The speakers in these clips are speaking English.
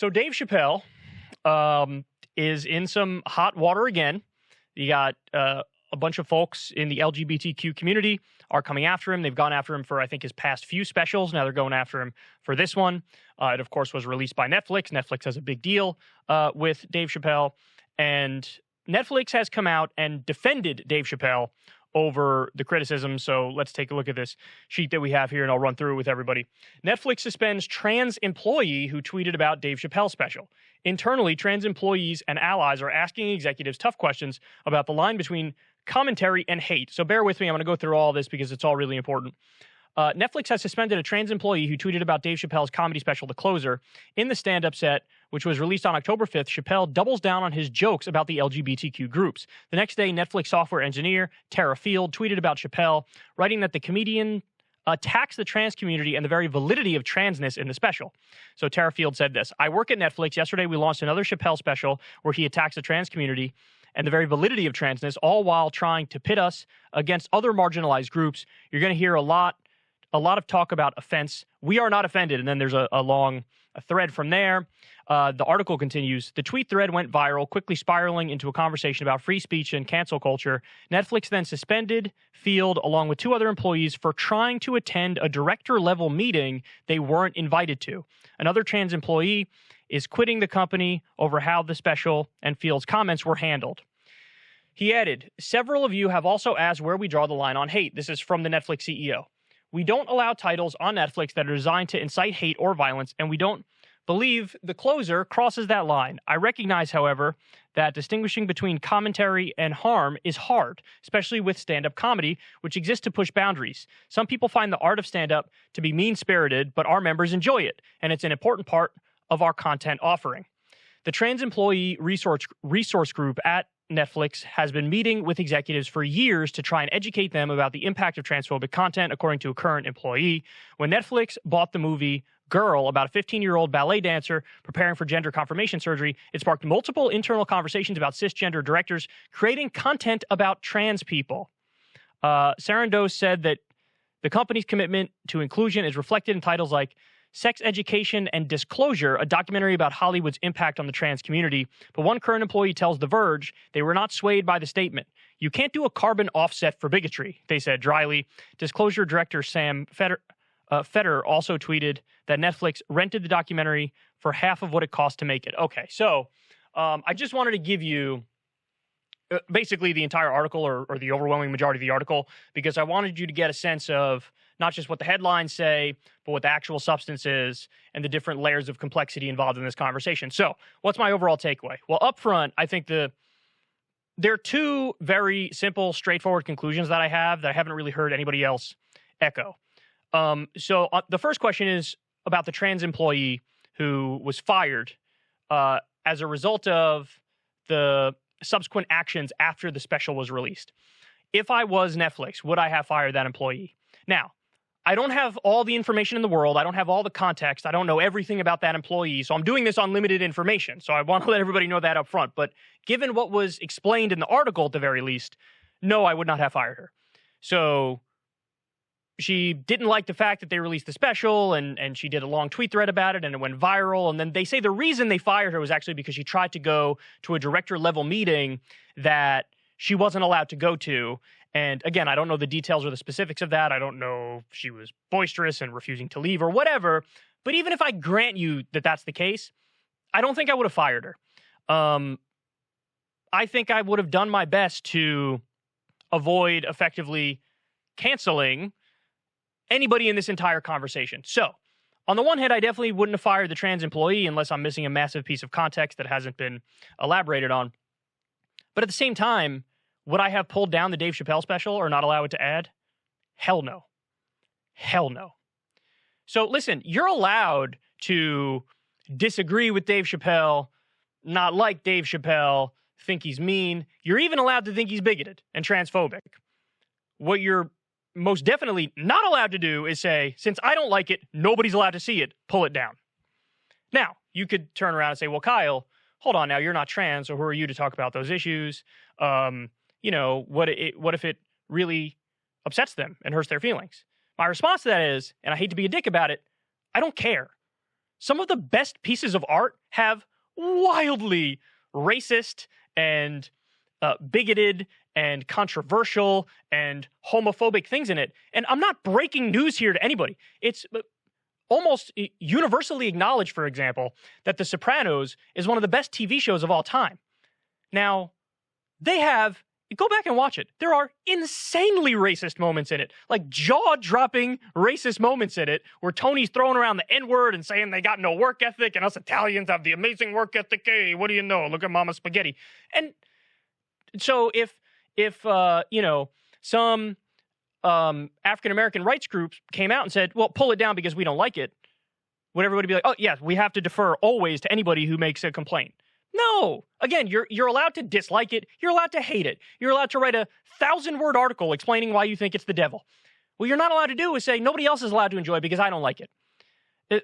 So Dave Chappelle is in some hot water again. You got a bunch of folks in the LGBTQ community are coming after him. They've gone after him for, I think, his past few specials. Now they're going after him for this one. It, of course, was released by Netflix. Netflix has a big deal with Dave Chappelle. And Netflix has come out and defended Dave Chappelle over the criticism. So let's take a look at this sheet that we have here, and I'll run through it with everybody. Netflix suspends trans employee who tweeted about Dave Chappelle special. Internally, trans employees and allies are asking executives tough questions about the line between commentary and hate. So bear with me. I'm going to go through all this because it's all really important. Netflix has suspended a trans employee who tweeted about Dave Chappelle's comedy special, The Closer. In the stand-up set, which was released on October 5th, Chappelle doubles down on his jokes about the LGBTQ groups. The next day, Netflix software engineer Tara Field tweeted about Chappelle, writing that the comedian attacks the trans community and the very validity of transness in the special. So Tara Field said this: "I work at Netflix. Yesterday, we launched another Chappelle special where he attacks the trans community and the very validity of transness, all while trying to pit us against other marginalized groups. You're going to hear a lot of talk about offense. We are not offended." And then there's a long thread from there. The article continues. The tweet thread went viral, quickly spiraling into a conversation about free speech and cancel culture. Netflix then suspended Field along with two other employees for trying to attend a director-level meeting they weren't invited to. Another trans employee is quitting the company over how the special and Field's comments were handled. He added, "Several of you have also asked where we draw the line on hate." This is from the Netflix CEO. "We don't allow titles on Netflix that are designed to incite hate or violence, and we don't believe The Closer crosses that line. I recognize, however, that distinguishing between commentary and harm is hard, especially with stand-up comedy, which exists to push boundaries. Some people find the art of stand-up to be mean-spirited, but our members enjoy it, and it's an important part of our content offering." The Trans Employee Resource Group at Netflix has been meeting with executives for years to try and educate them about the impact of transphobic content, according to a current employee. When Netflix bought the movie Girl, about a 15-year-old ballet dancer preparing for gender confirmation surgery, it sparked multiple internal conversations about cisgender directors creating content about trans people. Sarandos said that the company's commitment to inclusion is reflected in titles like Sex Education and Disclosure, a documentary about Hollywood's impact on the trans community. But one current employee tells The Verge they were not swayed by the statement. "You can't do a carbon offset for bigotry," they said dryly. Disclosure director Sam Feder also tweeted that Netflix rented the documentary for half of what it cost to make it. Okay, so I just wanted to give you basically the entire article or the overwhelming majority of the article, because I wanted you to get a sense of not just what the headlines say, but what the actual substance is and the different layers of complexity involved in this conversation. So what's my overall takeaway? Well, up front, I think there are two very simple, straightforward conclusions that I haven't really heard anybody else echo. So the first question is about the trans employee who was fired as a result of the subsequent actions after the special was released. If I was Netflix, would I have fired that employee? Now, I don't have all the information in the world. I don't have all the context. I don't know everything about that employee. So I'm doing this on limited information. So I want to let everybody know that up front. But given what was explained in the article, at the very least, no, I would not have fired her. So she didn't like the fact that they released the special, and she did a long tweet thread about it, and it went viral. And then they say the reason they fired her was actually because she tried to go to a director-level meeting that she wasn't allowed to go to. And again, I don't know the details or the specifics of that. I don't know if she was boisterous and refusing to leave or whatever. But even if I grant you that that's the case, I don't think I would have fired her. I think I would have done my best to avoid effectively canceling anybody in this entire conversation. So, on the one hand, I definitely wouldn't have fired the trans employee unless I'm missing a massive piece of context that hasn't been elaborated on. But at the same time, would I have pulled down the Dave Chappelle special or not allow it to add? Hell no. Hell no. So listen, you're allowed to disagree with Dave Chappelle, not like Dave Chappelle, think he's mean. You're even allowed to think he's bigoted and transphobic. What you're most definitely not allowed to do is say, since I don't like it, nobody's allowed to see it, pull it down. Now, you could turn around and say, well, Kyle, hold on now, you're not trans, so who are you to talk about those issues? What if it really upsets them and hurts their feelings? My response to that is, and I hate to be a dick about it, I don't care. some of the best pieces of art have wildly racist and bigoted and controversial and homophobic things in it. And I'm not breaking news here to anybody. It's almost universally acknowledged, for example, that The Sopranos is one of the best TV shows of all time. Now, go back and watch it. There are insanely racist moments in it, like jaw-dropping racist moments in it, where Tony's throwing around the N-word and saying they got no work ethic, and us Italians have the amazing work ethic. Hey, what do you know? Look at Mama Spaghetti. And so if some African-American rights groups came out and said, well, pull it down because we don't like it, would everybody be like, oh, yes, we have to defer always to anybody who makes a complaint? No. Again, you're allowed to dislike it. You're allowed to hate it. You're allowed to write a 1,000-word article explaining why you think it's the devil. What you're not allowed to do is say nobody else is allowed to enjoy it because I don't like it.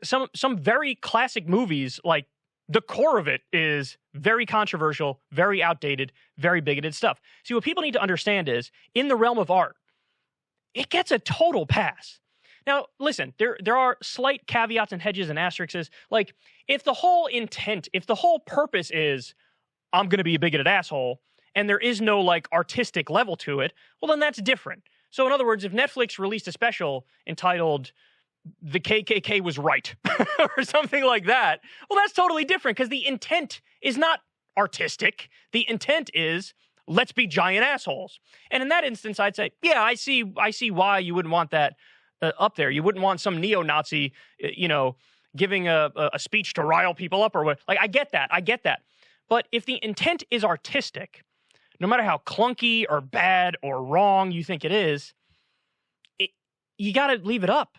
Some very classic movies, like the core of it is very controversial, very outdated, very bigoted stuff. See, what people need to understand is, in the realm of art, it gets a total pass. Now, listen, there are slight caveats and hedges and asterisks. Like, if the whole intent, if the whole purpose is, I'm going to be a bigoted asshole, and there is no, like, artistic level to it, well, then that's different. So, in other words, if Netflix released a special entitled The KKK Was Right, or something like that, well, that's totally different, because the intent is not artistic. The intent is, let's be giant assholes. And in that instance, I'd say, yeah, I see why you wouldn't want that up there. You wouldn't want some neo-Nazi, giving a speech to rile people up or what. Like, I get that. But if the intent is artistic, no matter how clunky or bad or wrong you think it is, you got to leave it up.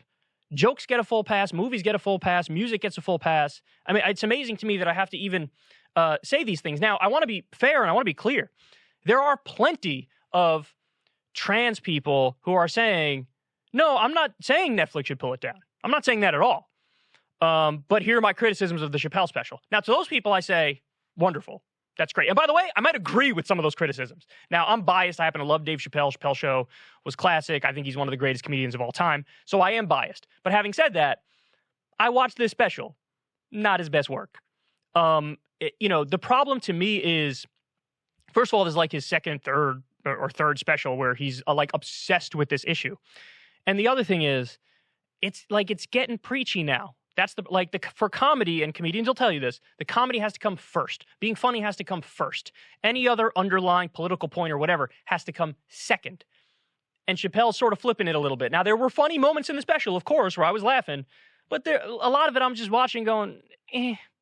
Jokes get a full pass. Movies get a full pass. Music gets a full pass. I mean, it's amazing to me that I have to even say these things. Now, I want to be fair and I want to be clear. There are plenty of trans people who are saying, no, I'm not saying Netflix should pull it down. I'm not saying that at all. But here are my criticisms of the Chappelle special. Now, to those people, I say, wonderful. That's great. And by the way, I might agree with some of those criticisms. Now, I'm biased. I happen to love Dave Chappelle. Chappelle Show was classic. I think he's one of the greatest comedians of all time. So I am biased. But having said that, I watched this special. Not his best work. The problem to me is, first of all, this is like his second, third, or third special where he's like obsessed with this issue. And the other thing is, it's getting preachy now. That's for comedy, and comedians will tell you this, the comedy has to come first. Being funny has to come first. Any other underlying political point or whatever has to come second. And Chappelle's sort of flipping it a little bit. Now, there were funny moments in the special, of course, where I was laughing, but a lot of it I'm just watching going,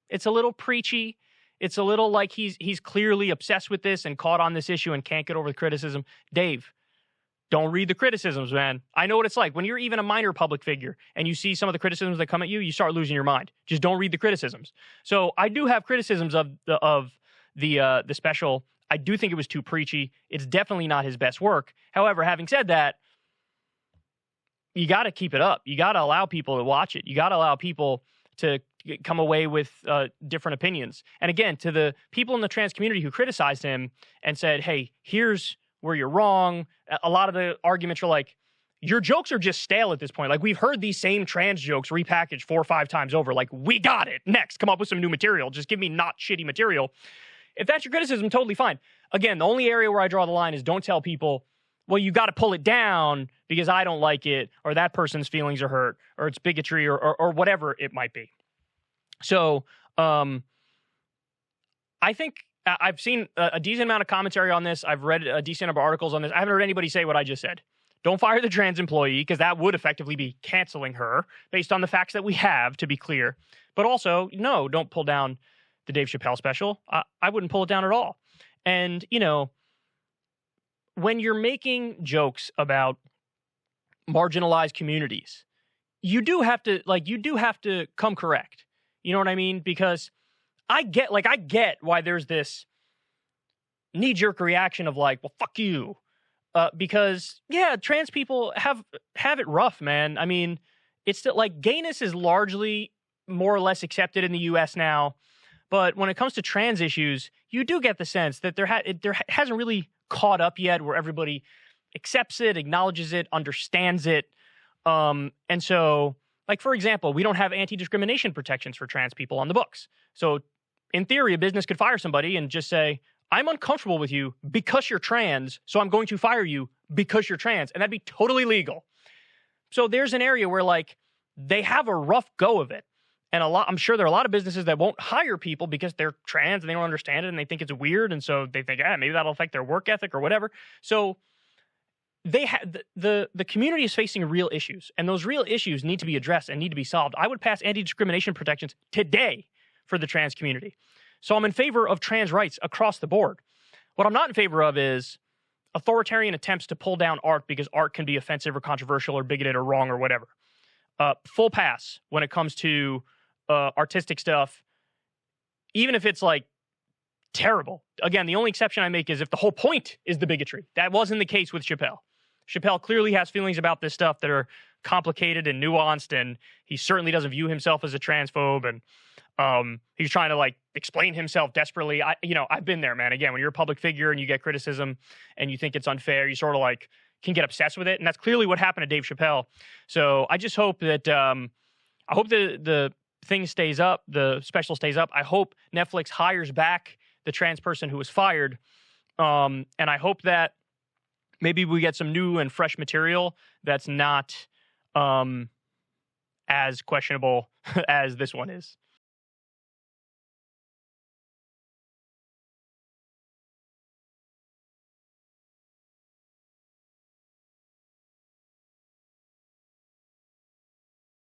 it's a little preachy. It's a little like he's clearly obsessed with this and caught on this issue and can't get over the criticism. Dave, don't read the criticisms, man. I know what it's like. When you're even a minor public figure and you see some of the criticisms that come at you, you start losing your mind. Just don't read the criticisms. So I do have criticisms of the special. I do think it was too preachy. It's definitely not his best work. However, having said that, you got to keep it up. You got to allow people to watch it. You got to allow people to come away with different opinions. And again, to the people in the trans community who criticized him and said, hey, here's where you're wrong. A lot of the arguments are like, your jokes are just stale at this point. Like, we've heard these same trans jokes repackaged 4 or 5 times over. Like, we got it. Next, come up with some new material. Just give me not shitty material. If that's your criticism, totally fine. Again, the only area where I draw the line is don't tell people, well, you got to pull it down because I don't like it, or that person's feelings are hurt, or it's bigotry, or whatever it might be. So I think I've seen a decent amount of commentary on this. I've read a decent number of articles on this. I haven't heard anybody say what I just said. Don't fire the trans employee, because that would effectively be canceling her based on the facts that we have, to be clear. But also, no, don't pull down the Dave Chappelle special. I wouldn't pull it down at all. And, when you're making jokes about marginalized communities, you do have to come correct. You know what I mean? Because I get why there's this knee-jerk reaction of like, well, fuck you. Because, yeah, trans people have it rough, man. I mean, it's still, like, gayness is largely more or less accepted in the U.S. now. But when it comes to trans issues, you do get the sense that there hasn't really caught up yet where everybody accepts it, acknowledges it, understands it. And so Like, for example, we don't have anti-discrimination protections for trans people on the books. So in theory, a business could fire somebody and just say, I'm uncomfortable with you because you're trans, so I'm going to fire you because you're trans. And that'd be totally legal. So there's an area where, like, they have a rough go of it. And I'm sure there are a lot of businesses that won't hire people because they're trans and they don't understand it and they think it's weird. And so they think, maybe that'll affect their work ethic or whatever. So the community is facing real issues, and those real issues need to be addressed and need to be solved. I would pass anti-discrimination protections today for the trans community. So I'm in favor of trans rights across the board. What I'm not in favor of is authoritarian attempts to pull down art because art can be offensive or controversial or bigoted or wrong or whatever. Full pass when it comes to artistic stuff, even if it's like terrible. Again, the only exception I make is if the whole point is the bigotry. That wasn't the case with Chappelle. Chappelle clearly has feelings about this stuff that are complicated and nuanced, and he certainly doesn't view himself as a transphobe, and he's trying to, like, explain himself desperately. I've been there, man. Again, when you're a public figure and you get criticism and you think it's unfair, you sort of, like, can get obsessed with it, and that's clearly what happened to Dave Chappelle. So I just hope that I hope the thing stays up, the special stays up. I hope Netflix hires back the trans person who was fired, and I hope that maybe we get some new and fresh material that's not as questionable as this one is.